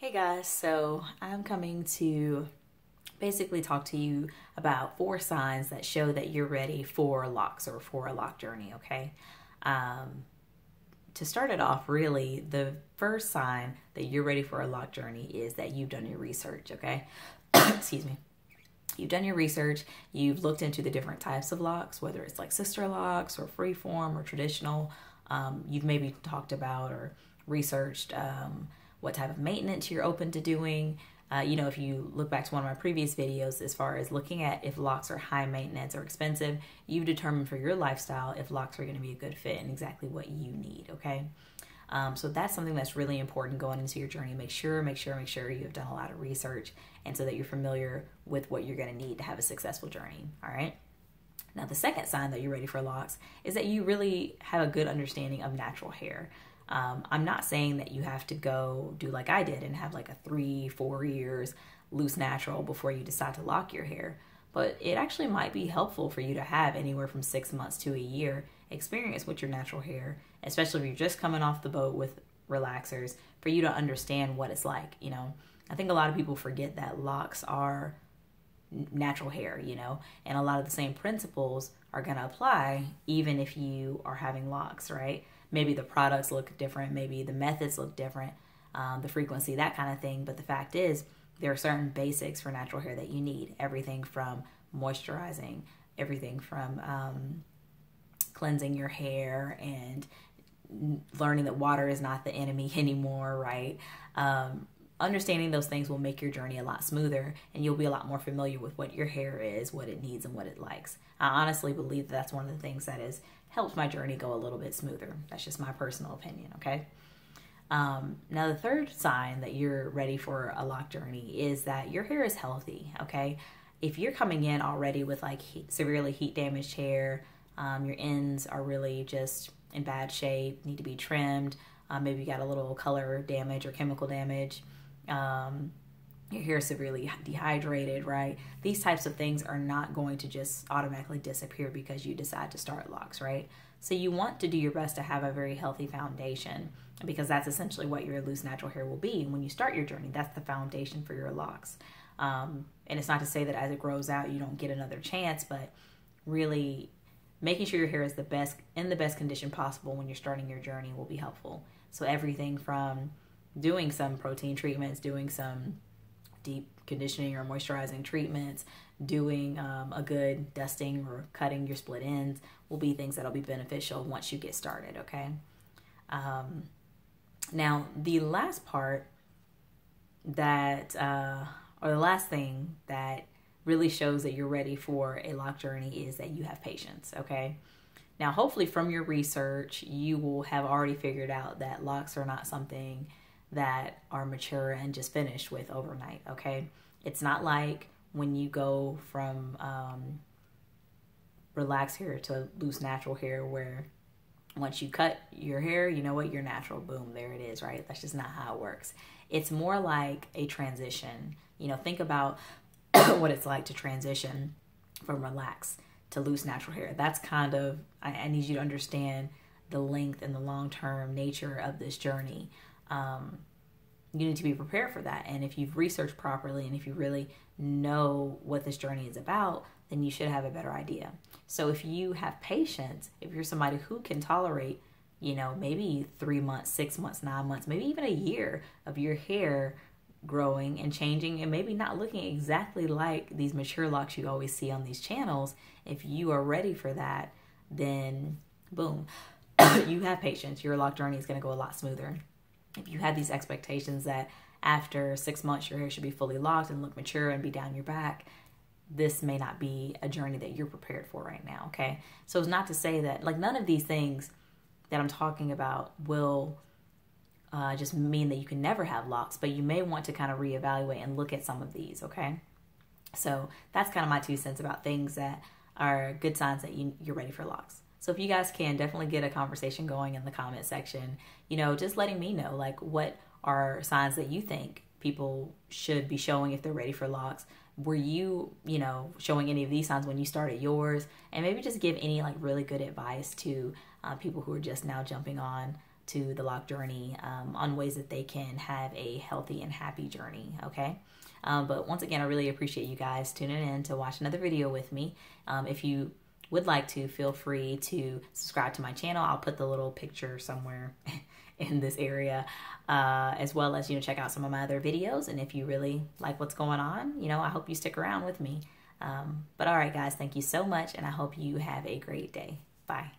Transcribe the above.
Hey guys, so I'm coming to basically talk to you about 4 signs that show that you're ready for locks or for a lock journey, okay? To start it off, really, the first sign that you're ready for a lock journey is that you've done your research, okay? Excuse me. You've done your research, you've looked into the different types of locks, whether it's like sister locks or freeform or traditional. You've maybe talked about or researched what type of maintenance you're open to doing. If you look back to one of my previous videos, as far as looking at if locks are high maintenance or expensive, you've determined for your lifestyle if locks are going to be a good fit and exactly what you need, okay? So that's something that's really important going into your journey. Make sure you have done a lot of research, and so that you're familiar with what you're going to need to have a successful journey, all right? Now, the second sign that you're ready for locks is that you really have a good understanding of natural hair. I'm not saying that you have to go do like I did and have like a 3-4 years loose natural before you decide to lock your hair, but it actually might be helpful for you to have anywhere from 6 months to a year experience with your natural hair, especially if you're just coming off the boat with relaxers, for you to understand what it's like. I think a lot of people forget that locks are natural hair, and a lot of the same principles are going to apply even if you are having locks, right? Maybe the products look different, maybe the methods look different, the frequency, that kind of thing. But the fact is, there are certain basics for natural hair that you need. Everything from moisturizing, everything from cleansing your hair, and learning that water is not the enemy anymore, right? Understanding those things will make your journey a lot smoother, and you'll be a lot more familiar with what your hair is, what it needs, and what it likes. I honestly believe that's one of the things that has helped my journey go a little bit smoother. That's just my personal opinion, okay? Now, the third sign that you're ready for a lock journey is that your hair is healthy, okay? If you're coming in already with like severely heat damaged hair, your ends are really just in bad shape, need to be trimmed, maybe you got a little color damage or chemical damage, your hair is severely dehydrated, right? These types of things are not going to just automatically disappear because you decide to start locks, right? So you want to do your best to have a very healthy foundation, because that's essentially what your loose natural hair will be. When you start your journey, that's the foundation for your locks. And it's not to say that as it grows out, you don't get another chance, but really making sure your hair is in the best condition possible when you're starting your journey will be helpful. So everything from doing some protein treatments, doing some deep conditioning or moisturizing treatments, doing a good dusting or cutting your split ends will be things that'll be beneficial once you get started, okay? Now, the last part that, or the last thing that really shows that you're ready for a lock journey is that you have patience, okay? Now, hopefully from your research, you will have already figured out that locks are not something that are mature and just finished with overnight, okay? It's not like when you go from relaxed hair to loose natural hair, where once you cut your hair, you know what, you're natural, boom, there it is, right? That's just not how it works. It's more like a transition. Think about what it's like to transition from relaxed to loose natural hair. That's kind of, I need you to understand the length and the long-term nature of this journey. You need to be prepared for that. And if you've researched properly and if you really know what this journey is about, then you should have a better idea. So if you have patience, if you're somebody who can tolerate, maybe 3 months, 6 months, 9 months, maybe even a year of your hair growing and changing and maybe not looking exactly like these mature locks you always see on these channels, if you are ready for that, then boom, you have patience. Your lock journey is going to go a lot smoother. If you have these expectations that after 6 months your hair should be fully locked and look mature and be down your back, this may not be a journey that you're prepared for right now, okay? So it's not to say that, like, none of these things that I'm talking about will just mean that you can never have locks, but you may want to kind of reevaluate and look at some of these, okay? So that's kind of my 2 cents about things that are good signs that you're ready for locks. So if you guys can, definitely get a conversation going in the comment section, just letting me know, like, what are signs that you think people should be showing if they're ready for locks. Were you, showing any of these signs when you started yours? And maybe just give any like really good advice to people who are just now jumping on to the lock journey on ways that they can have a healthy and happy journey, okay? But once again, I really appreciate you guys tuning in to watch another video with me. If you would like to, feel free to subscribe to my channel. I'll put the little picture somewhere in this area, as well as, check out some of my other videos. And if you really like what's going on, I hope you stick around with me. But all right, guys, thank you so much, and I hope you have a great day. Bye.